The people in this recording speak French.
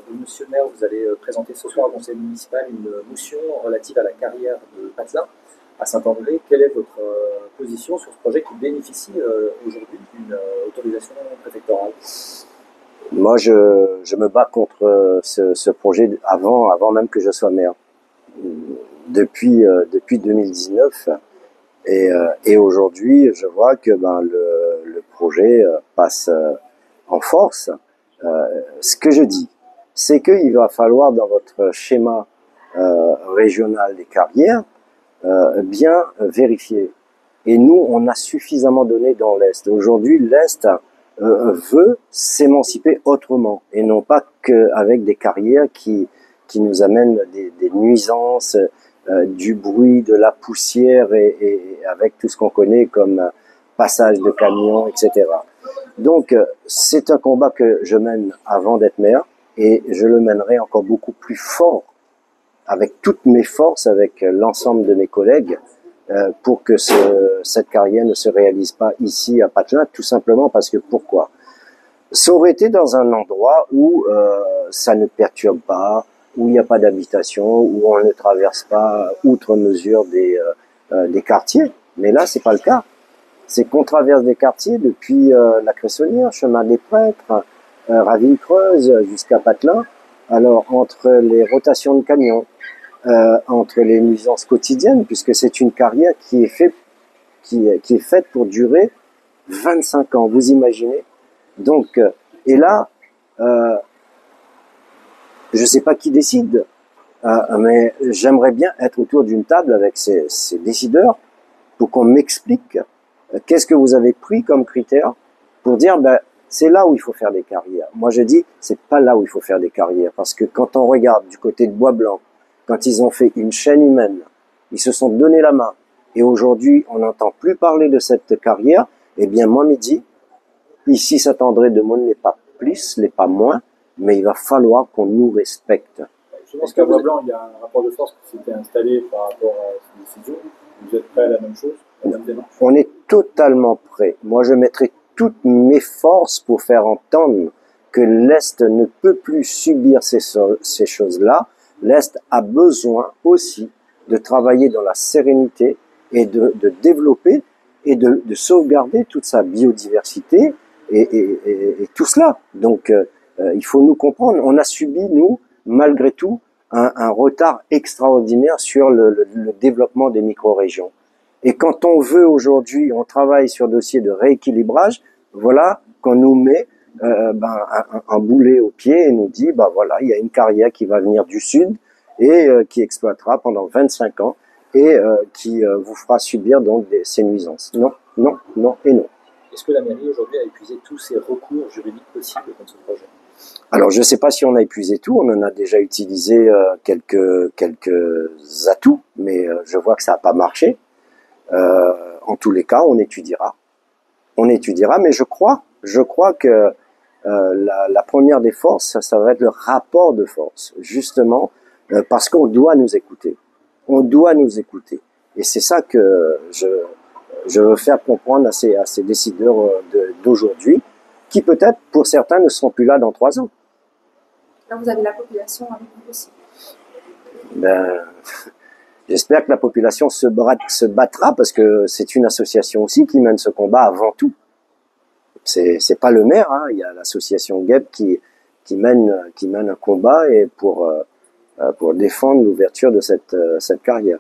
Monsieur le maire, vous allez présenter ce soir au conseil municipal une motion relative à la carrière de Patelin à Saint-André. Quelle est votre position sur ce projet qui bénéficie aujourd'hui d'une autorisation préfectorale? Moi, je me bats contre ce projet avant même que je sois maire. Depuis 2019 et aujourd'hui, je vois que le projet passe en force. Ce que je dis, c'est qu'il va falloir dans votre schéma régional des carrières bien vérifier. Et nous, on a suffisamment donné dans l'Est. Aujourd'hui, l'Est veut s'émanciper autrement et non pas qu'avec des carrières qui nous amènent des nuisances, du bruit, de la poussière et avec tout ce qu'on connaît comme passage de camions, etc. Donc, c'est un combat que je mène avant d'être maire et je le mènerai encore beaucoup plus fort, avec toutes mes forces, avec l'ensemble de mes collègues, pour que cette carrière ne se réalise pas ici à Patelin, tout simplement parce que pourquoi? Ça aurait été dans un endroit où ça ne perturbe pas, où il n'y a pas d'habitation, où on ne traverse pas outre mesure des quartiers. Mais là, c'est pas le cas. C'est qu'on traverse des quartiers depuis la Cressonnière, chemin des Prêtres, Ravine-Creuse jusqu'à Patelin. Alors, entre les rotations de camions, entre les nuisances quotidiennes, puisque c'est une carrière qui est faite pour durer 25 ans, vous imaginez? Donc, et là, je sais pas qui décide, mais j'aimerais bien être autour d'une table avec ces décideurs pour qu'on m'explique qu'est-ce que vous avez pris comme critère pour dire, c'est là où il faut faire des carrières. Moi, je dis, c'est pas là où il faut faire des carrières, parce que quand on regarde du côté de Bois-Blanc, quand ils ont fait une chaîne humaine, ils se sont donné la main, et aujourd'hui, on n'entend plus parler de cette carrière, eh bien, moi, midi, ici, Saint-André de Monts n'est pas plus, n'est pas moins, mais il va falloir qu'on nous respecte. Je pense qu'à Bois-Blanc, il y a un rapport de force qui s'était installé par rapport à cette décision. Vous êtes prêt à la même chose, à la même démarche? On est totalement prêt. Moi, je mettrai toutes mes forces pour faire entendre que l'Est ne peut plus subir ces choses-là. L'Est a besoin aussi de travailler dans la sérénité et de développer et de sauvegarder toute sa biodiversité et tout cela. Donc, il faut nous comprendre. On a subi, nous, malgré tout, un retard extraordinaire sur le développement des micro-régions. Et quand on veut aujourd'hui, on travaille sur dossier de rééquilibrage, voilà qu'on nous met un boulet au pied et nous dit, voilà, il y a une carrière qui va venir du sud et qui exploitera pendant 25 ans et qui vous fera subir donc ces nuisances. Non, non, non et non. Est-ce que la mairie aujourd'hui a épuisé tous ses recours juridiques possibles contre ce projet? Alors, je ne sais pas si on a épuisé tout, on en a déjà utilisé quelques atouts, mais je vois que ça n'a pas marché. En tous les cas, on étudiera. On étudiera, mais je crois que la première des forces, ça va être le rapport de force, justement, parce qu'on doit nous écouter. On doit nous écouter. Et c'est ça que je veux faire comprendre à ces décideurs d'aujourd'hui, qui peut-être, pour certains, ne seront plus là dans 3 ans. Là, vous avez la population avec vous aussi. J'espère que la population se battra parce que c'est une association aussi qui mène ce combat avant tout. C'est pas le maire, hein. Il y a l'association GEP qui mène un combat et pour défendre l'ouverture de cette carrière.